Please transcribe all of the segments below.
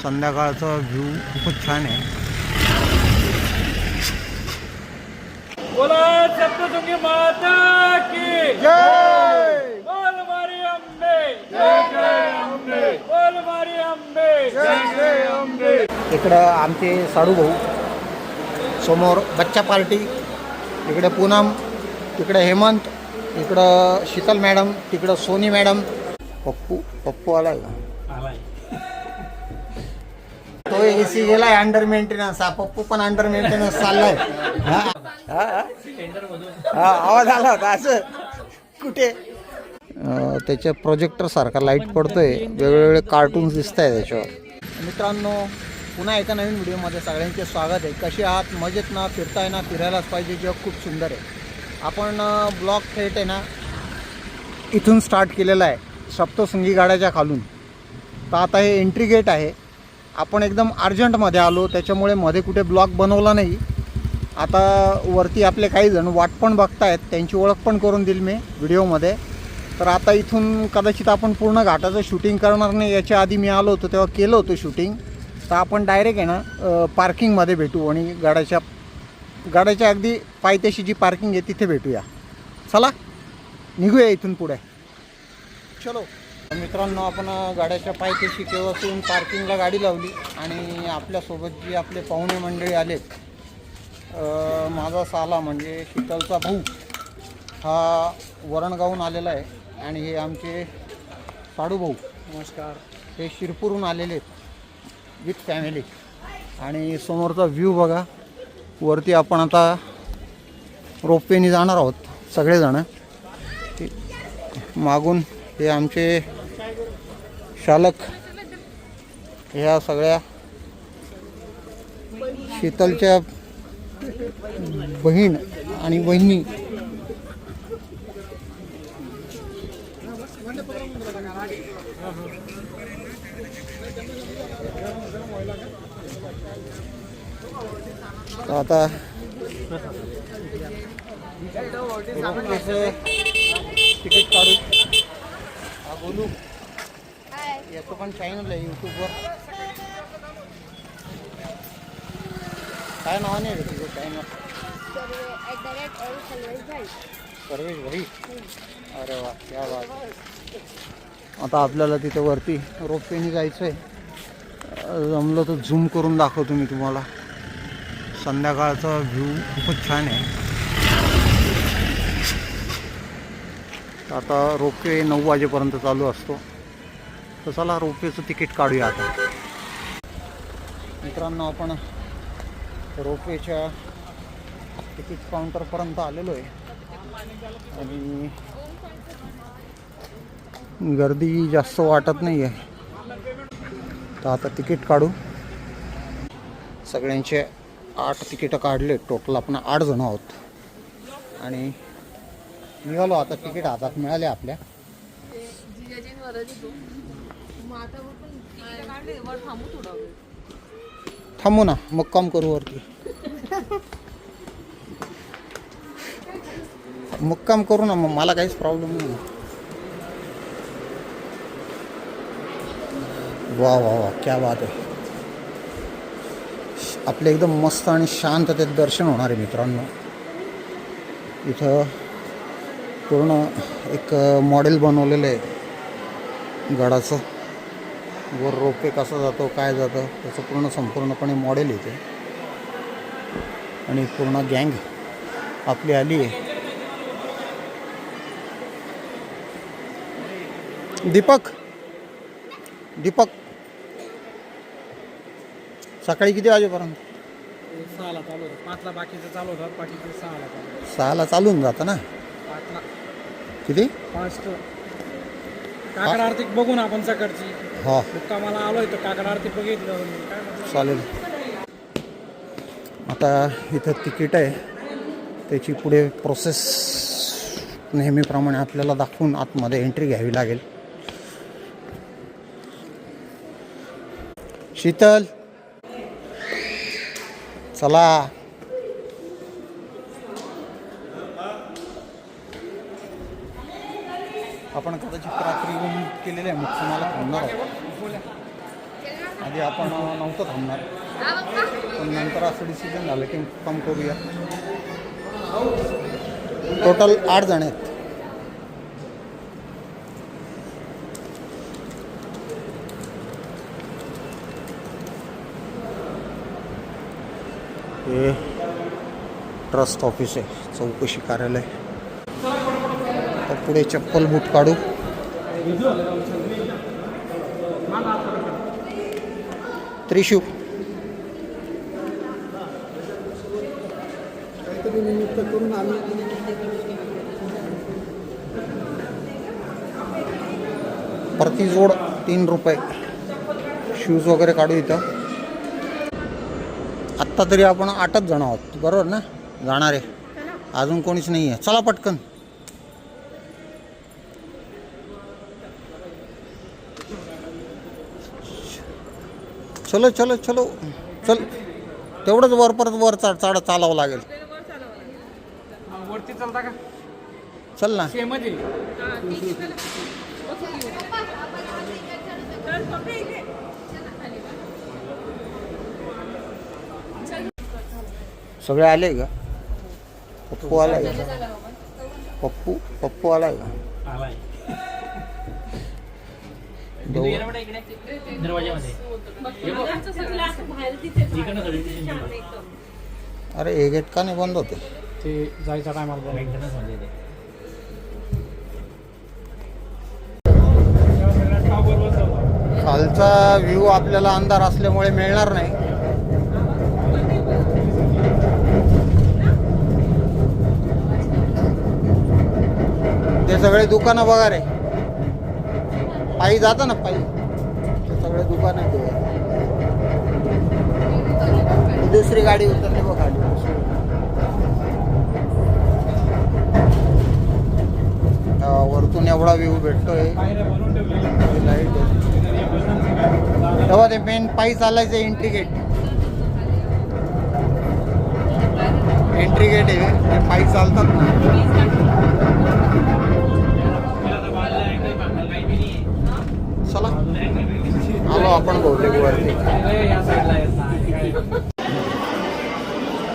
संध्याकाळचा व्ह्यू खूपच छान आहे. बोला सप्तशृंगी माता की जय. बोल मारी अंबे जय जय अंबे बोल मारी अंबे जय जय अंबे. इकडं आमचे साडू भाऊ, समोर बच्चा पार्टी, इकडे पूनम, तिकडे हेमंत, इकडं शीतल मॅडम, तिकडं सोनी मॅडम. पप्पू आलाय का? तो एसी गेलाय अंडर मेंटेनन्स. हा पप्पू पण अंडर मेंटेनन्स चाललाय. आवाज आला होता असं कुठे. त्याच्या प्रोजेक्टर सारखा लाईट पडतोय, वेगवेगळे कार्टून्स दिसत आहे त्याच्यावर. मित्रांनो, पुन्हा एका नवीन व्हिडिओमध्ये सगळ्यांचे स्वागत आहे. कसे आहात? मजेत ना? फिरताय ना? फिरायलाच पाहिजे, जग खूप सुंदर आहे. आपण ब्लॉग थेट आहे ना इथून स्टार्ट केलेला आहे, सप्तशृंगी गाड्याच्या खालून. तर आता हे एंट्री गेट आहे. आपण एकदम अर्जंटमध्ये आलो, त्याच्यामुळे मध्ये कुठे ब्लॉग बनवला नाही. आता वरती आपले काही जण वाट पण बघतायत, त्यांची ओळख पण करून देईल मी व्हिडिओमध्ये. तर आता इथून कदाचित आपण पूर्ण घाटाचं शूटिंग करणार नाही. याच्या आधी मी आलो होतो तेव्हा केलं होतं शूटिंग. तर आपण डायरेक्ट आहे ना पार्किंगमध्ये भेटू आणि गाड्याच्या अगदी पायथ्याशी जी पार्किंग आहे तिथे भेटूया. चला निघूया इथून पुढे. चलो मित्रांनो, आपण गाड्याच्या पायथ्याशी केव्हासून पार्किंगला गाडी लावली आणि आपल्यासोबत जी आपले पाहुणे मंडळी आलेत, माझा साला म्हणजे शीतलचा भाऊ हा वरणगावहून आलेला आहे आणि हे आमचे साडू भाऊ, नमस्कार, हे शिरपूरहून आलेले आहेत विथ फॅमिली. आणि समोरचा व्ह्यू बघा. वरती आपण आता रोपवेने जाणार आहोत सगळेजण. मागून हे आमचे चालक, ह्या सगळ्या शीतलच्या बहीण आणि बहिणी. आता तिकीट काढू. हा बोलू, याचं पण चॅनल आहे यूट्यूबवर. काय नावाने आहे तुझं चॅनल? सर्वेश भाई. अरे वा, क्या बात. आता आपल्याला तिथे वरती रोपवेने जायचं आहे. जमलं तर झूम करून दाखवतो मी तुम्हाला. संध्याकाळचा व्ह्यू खूपच छान आहे. आता रोपवे 9 वाजेपर्यंत चालू असतो. तर चला रोपवेचं तिकीट काढूया आता. मित्रांनो, आपण रोपवेच्या तिकीट काउंटरपर्यंत आलेलो आहे आणि गर्दी जास्त वाटत नाही आहे. तर आता तिकीट काढू. सगळ्यांचे 8 तिकीटं काढले. टोटल आपण 8 जण आहोत आणि निघालो. आता तिकीट हातात मिळाले आपल्या. थांबू ना, मुक्काम करू वरती. मुक्काम करू ना, मग मला काहीच प्रॉब्लेम नाही. वा वा वा, क्या बात आहे. आपले एकदम मस्त आणि शांततेत दर्शन होणार आहे मित्रांनो. इथं पूर्ण एक मॉडेल बनवलेलं आहे गडाचं. वर रोपवे कसा जातो, काय जातं, त्याचं पूर्ण संपूर्णपणे मॉडेल येते. आणि पूर्ण गँग आपली आली आहे. दीपक सकाळी किती वाजेपर्यंत? 6ला चालू होतं, 5ला बाकीचं चालू होतं, बाकीचं 6ला चालू. 6ला चालून जातं ना? 5ला किती? 5 काकड आरती बघून आपण सकाळची. हा मुक्कामाला आलोय तर काकड आरती बघितलं. चालेल. आता इथं तिकीट आहे, त्याची पुढे प्रोसेस नेहमीप्रमाणे आपल्याला दाखवून आतमध्ये एंट्री घ्यावी लागेल. शीतल चला. आपण कदाचित रात्री केलेलं आहे मुक्कामाला थांबणार आहोत. आधी आपण नव्हतं थांबणार, पण नंतर असं डिसिजन झालं की कम करूया. टोटल 8 जण आहेत. हे ट्रस्ट ऑफिस आहे, चौकशी कार्यालय. तर पुढे चप्पल बूट काढू. त्रिशू प्रति जोड 3 रुपये. शूज वगैरे काढू इथं. आत्ता तरी आपण 8च जण आहोत, बरोबर ना जाणारे, अजून कोणीच नाही आहे. चला पटकन. चलो चलो चलो चल. तेवढंच वर परत वर चालावं लागेल. वरती चालता का? चल ना. सगळे आले का? पप्पू आलाय का? पप्पू आलाय का? अरे हे गेट का नाही बंद होते? ते जायचा टायमाला खालचा व्ह्यू आपल्याला अंधार असल्यामुळे मिळणार नाही. ते सगळे दुकानं बघा रे, पायी जाता ना पायी, ते सगळे दुकानं आहेत. दुसरी गाडी उतरली बघ खाली. वरतून एवढा व्ह्यू भेटतोय. लाईट तेव्हा ते मेन पायी चालायचं. एंट्री गेट आहे, ते पायी चालतात ना. चला आलो आपण बहुतेक वरती.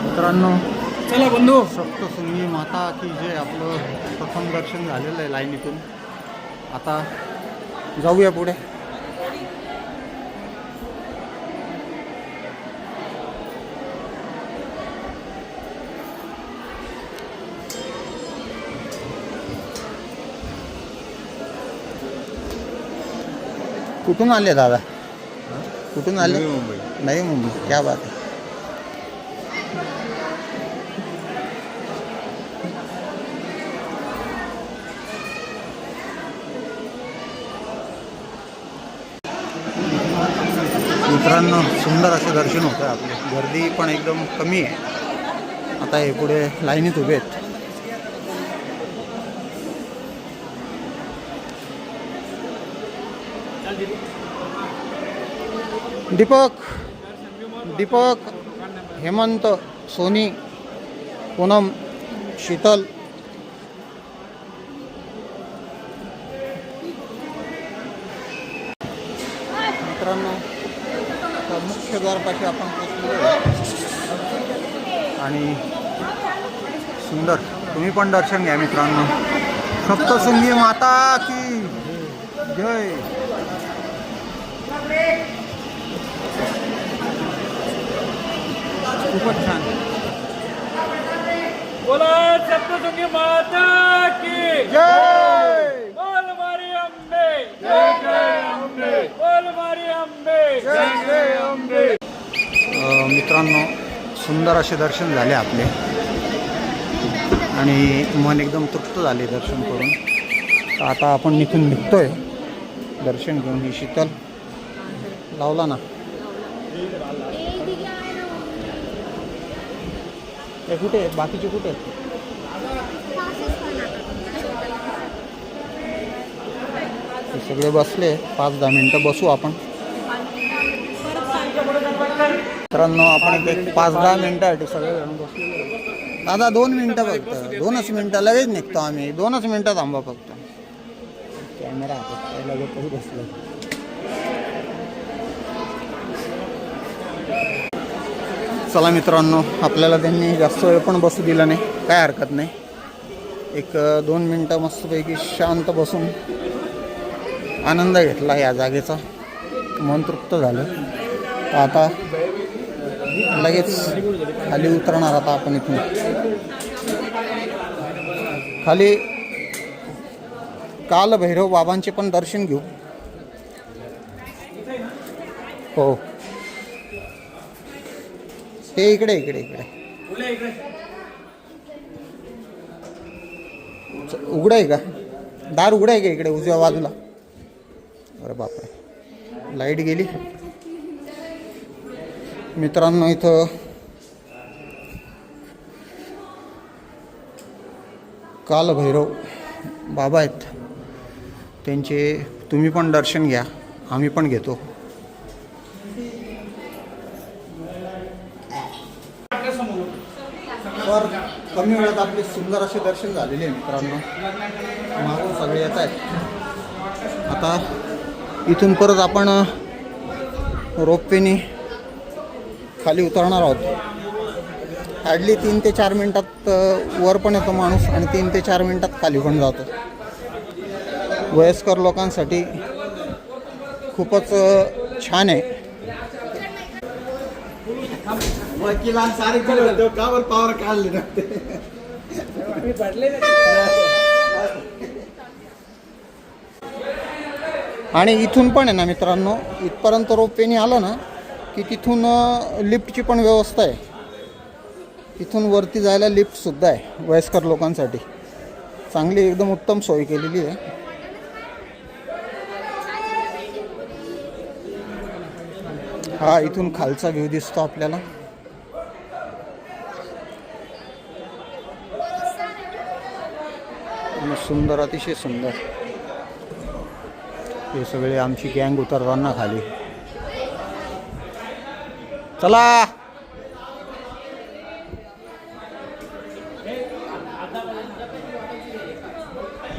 मित्रांनो, चला बंधू. सप्तशृंगी माता की जे आपलं प्रथम दर्शन झालेलं आहे लाईनीतून. आता जाऊया पुढे. कुठून आले दादा? कुठून आले? नवी मुंबई. क्या बात आहे. मित्रांनो, सुंदर असे दर्शन होतं आपले. गर्दी पण एकदम कमी आहे. आता हे पुढे लाईनीत उभे आहेत. दीपक, हेमंत, सोनी, पूनम, शीतल. मित्रांनो, मुख्य द्वारपाशी आपण पोचलो आणि सुंदर. तुम्ही पण दर्शन घ्या मित्रांनो. सप्तशृंगी माता की जय. खूपच छान. बोला सप्तशृंगी माता की जय. बोल मारी अंबे. जय जय अंबे. बोल मारी अंबे. जय जय अंबे. मित्रांनो, सुंदर असे दर्शन झाले आपले आणि मन एकदम तृप्त झाले दर्शन करून. तर आता आपण इथून निघतोय दर्शन घेऊन. ही शीतल लावला ना. ते कुठे आहेत? बाकीचे कुठे आहेत? ते सगळे बसले. 5-10 मिनटं बसू आपण. मित्रांनो, आपण इथे 5-10 मिनटासाठी सगळेजण बसलेले. दादा 2 मिनटं फक्त, 2च मिनटं, लगेच निघतो आम्ही. 2च मिनटं थांबा फक्त. कॅमेरा हातात पहिला बसलो. चला मित्रांनो, आपल्याला त्यांनी जास्त वेळ पण बसू दिला नाही, काय हरकत नाही. 1-2 मिनटं मस्तपैकी शांत बसून आनंद घेतला या जागेचा, मन तृप्त झालं. तर आता लगेच खाली उतरणार. आता आपण इथून खाली काल भैरव बाबांचे पण दर्शन घेऊ. हो, हे इकडे इकडे इकडे उघडं आहे का? दार उघडं आहे का इकडे उजव्या बाजूला? अरे बापरे, लाईट गेली. मित्रांनो, इथं काल भैरव बाबा आहेत, त्यांचे तुम्ही पण दर्शन घ्या, आम्ही पण घेतो. तर कमी वेळात आपले सुंदर असे दर्शन झालेले आहे मित्रांनो. मागून सगळे येत आहेत. आता इथून परत आपण रोपवेने खाली उतरणार आहोत. हार्डली 3 ते 4 मिनटात वर पण येतो माणूस आणि 3 ते 4 मिनटात खाली पण जातो. वयस्कर लोकांसाठी खूपच छान आहे. आणि इथून पण आहे ना मित्रांनो, इथपर्यंत रोपवेने आलं ना की तिथून लिफ्टची पण व्यवस्था आहे. इथून वरती जायला लिफ्टसुद्धा आहे वयस्कर लोकांसाठी. चांगली एकदम उत्तम सोय केलेली आहे. हा इथून खालचा व्ह्यू दिसतो आपल्याला. सुंदर, अतिशय सुंदर. हे सगळे आमची गँग उतरताना खाली. चला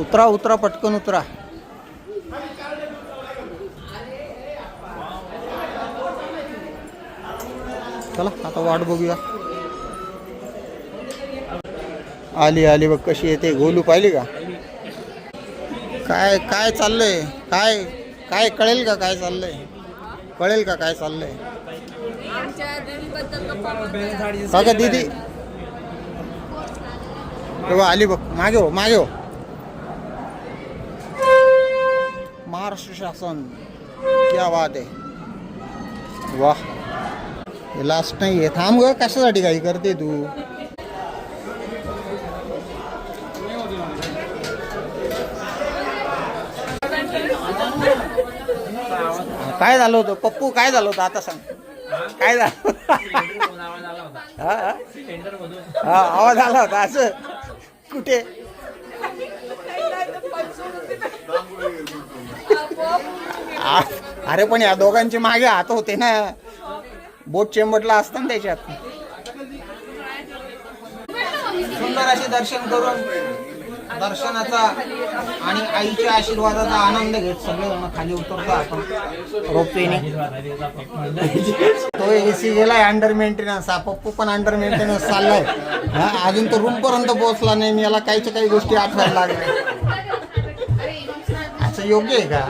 उतरा उतरा, पटकन उतरा. चला आता वाट बघूया. आली आली बघ कशी येते. गोलू पाहिली का? काय काय चाललंय? काय काय कळेल का काय चाललंय? कळेल का काय चाललंय? का दीदी तेव्हा आली बघ. मागे हो, मागे हो. महाराष्ट्र शासन, क्या बात आहे. वाह, हे लास्ट नाही आहे. थांब ग, कशासाठी काही करते तू? काय झालं होतं पप्पू? काय झालं होतं आता सांग. काय झालं? हा आवाज आला होता असं कुठे? अरे पण या दोघांचे मागे हात होते ना, बोट चेंबरला असतं ना त्याच्यात. सुंदर असे दर्शन करून दर्शनाचा आणि आईच्या आशीर्वादाचा आनंद घेत सगळेजण खाली उतरतो आपण रोपवेने. तो एसी गेलाय अंडर मेंटेनन्स. हा पप्पू पण अंडर मेंटेनन्स चाललाय. हा अजून तो रूम पर्यंत पोहोचला नाही. मी याला काहीच्या काही गोष्टी आठवायला लागल्या. असं योग्य आहे का?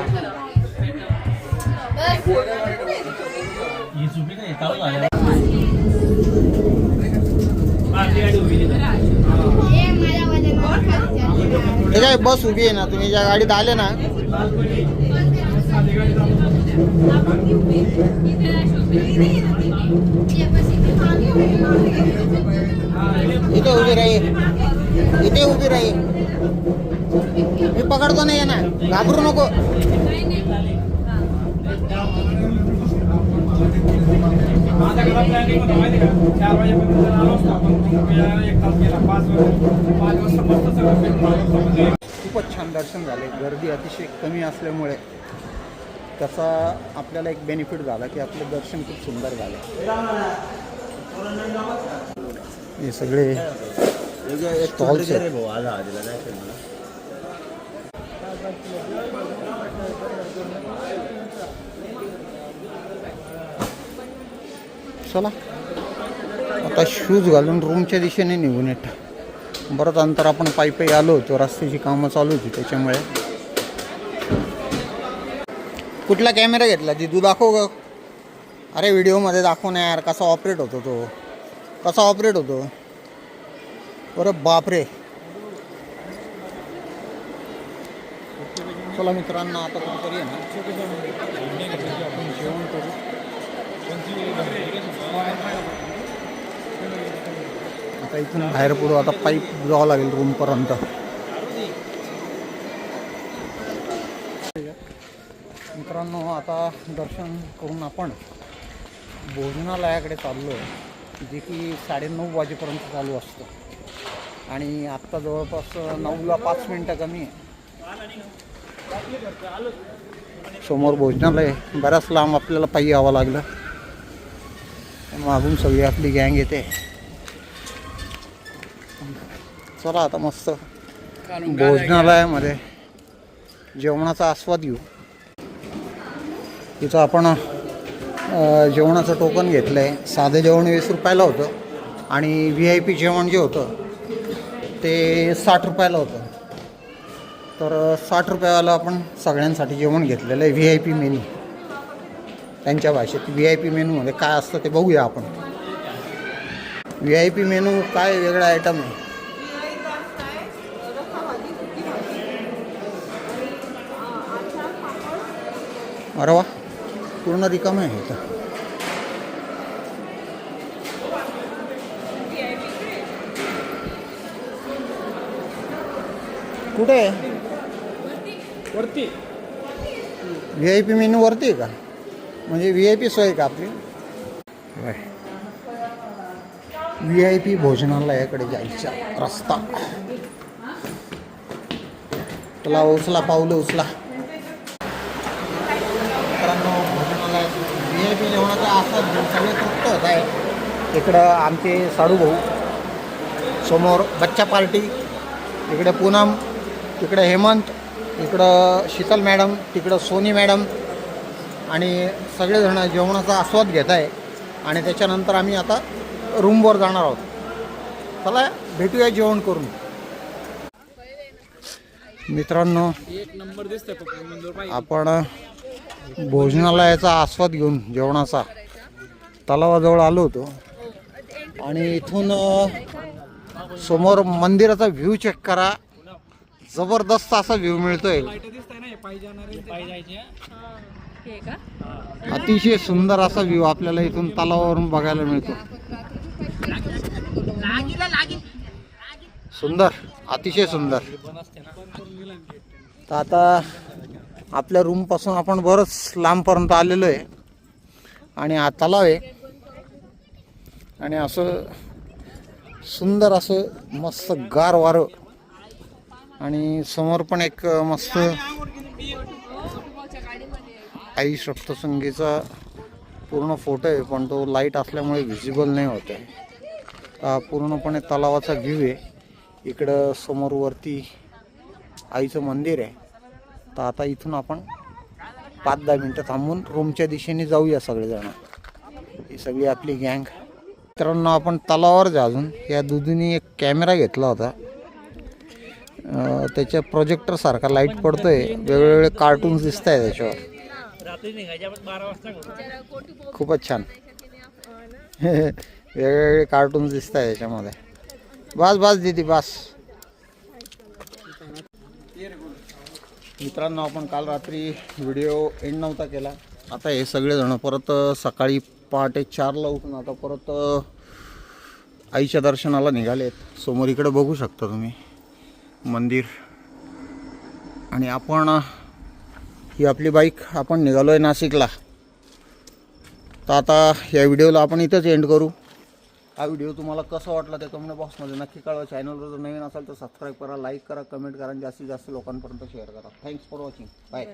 ठीक आहे, बस उभी आहे ना. तुम्ही ज्या गाडीत आले ना, इथे उभी राही, इथे उभी राही. मी पकडतो नाही ना, घाबरू नको. खूपच छान दर्शन झाले. गर्दी अतिशय कमी असल्यामुळे त्याचा आपल्याला एक बेनिफिट झाला की आपलं दर्शन खूप सुंदर झालं. हे सगळे स्टॉल्स आहेत. चला आता शूज घालून रूमच्या दिशेने निघून येत. बरंच अंतर आपण पायी पायी आलो होतो, रस्त्याची कामं चालू होती त्याच्यामुळे. कुठला कॅमेरा घेतला ती तू दाखव ग. अरे व्हिडिओमध्ये दाखव ना यार, कसा ऑपरेट होतो तो, कसा ऑपरेट होतो. अरे बापरे. चला मित्रांनो, आता कुठेतरी आहे ना आपण जेवण करू. आता इथून बाहेर पडू. आता पाईप जावं लागेल रूमपर्यंत. मित्रांनो, आता दर्शन करून आपण भोजनालयाकडे चाललो आहे, जे की 9:30 वाजेपर्यंत चालू असतं. आणि आत्ता जवळपास 9ला 5 मिनटं कमी आहे. समोर भोजनालय, बराच लांब आपल्याला पायी यावं लागलं. मागून सगळी आपली गँग येते. चला आता मस्त भोजनालयामध्ये जेवणाचा आस्वाद घेऊ. इथं आपण जेवणाचं टोकन घेतलं आहे. साधं जेवण 20 रुपयाला होतं आणि VIP जेवण जे होतं ते 60 रुपयाला होतं. तर 60 रुपयाला आपण सगळ्यांसाठी जेवण घेतलेलं आहे. VIP मेनू, त्यांच्या भाषेत VIP मेनूमध्ये काय असतं ते बघूया आपण. VIP मेनू काय वेगळा आयटम आहे. अरे वा, पूर्ण रिकामं आहे इथं. कुठे आहे वरती? VIP मेनू वरती आहे का? म्हणजे VIP सोय का आपली? VIP भोजनालयाकडे जायचा रस्ता. चला उचला, पावलं उचला. मित्रांनो, भोजनालयात VIP जेवणाचा असा सगळे तृप्त होत आहे. इकडं आमचे साडू भाऊ, समोर बच्चा पार्टी, इकडे पूनम, तिकडे हेमंत, इकडं शीतल मॅडम, तिकडं सोनी मॅडम आणि सगळेजण जेवणाचा आस्वाद घेत आहे. आणि त्याच्यानंतर आम्ही आता रूमवर जाणार आहोत. चला भेटूया जेवण करून. मित्रांनो, आपण भोजनालयाचा आस्वाद घेऊन जेवणाचा तलावाजवळ आलो होतो. आणि इथून समोर मंदिराचा व्ह्यू चेक करा. जबरदस्त असा व्ह्यू मिळतोय. अतिशय सुंदर असा व्ह्यू आपल्याला इथून तलावावरून बघायला मिळतो. सुंदर, अतिशय सुंदर. तर आता आपल्या रूमपासून आपण बरंच लांबपर्यंत आलेलो आहे. आणि हा तलाव आहे. आणि असं सुंदर असं मस्त गार वारं. आणि समोर पण एक मस्त आई सप्तशृंगीचा पूर्ण फोटो आहे, पण तो लाईट असल्यामुळे व्हिजिबल नाही होत आहे. पूर्णपणे तलावाचा व्ह्यू आहे. इकडं समोर वरती आईचं मंदिर आहे. तर आता इथून आपण 5-10 मिनटं थांबून रूमच्या दिशेने जाऊया सगळेजण. ही सगळी आपली गँग. मित्रांनो, आपण तलावावर जा. अजून या दुधीने एक कॅमेरा घेतला होता. त्याच्या प्रोजेक्टर सारखा लाईट पडतोय. वेगवेगळे कार्टून्स दिसत आहे त्याच्यावर. खूपच छान. वेगवेगळे कार्टून्स दिसत आहे त्याच्यामध्ये. बस बस दीदी बस. मित्रांनो, आपण काल रात्री व्हिडिओ एंड नव्हता केला. आता हे सगळेजण परत सकाळी पहाटे 4ला उठून आता परत आईच्या दर्शनाला निघालेत. समोर इकडे बघू शकता तुम्ही मंदिर. आणि आपण ही आपली बाईक आपण निघालो आहे नाशिकला. तर आता या व्हिडिओला आपण इथंच एंड करू. हा व्हिडिओ तुम्हाला कसा वाटला ते कमेंट बॉक्समध्ये नक्की कळवा. चॅनलवर जर नवीन असाल तर सबस्क्राईब करा, लाईक करा, कमेंट करा आणि जास्तीत जास्त लोकांपर्यंत शेअर करा. Thanks for watching. बाय.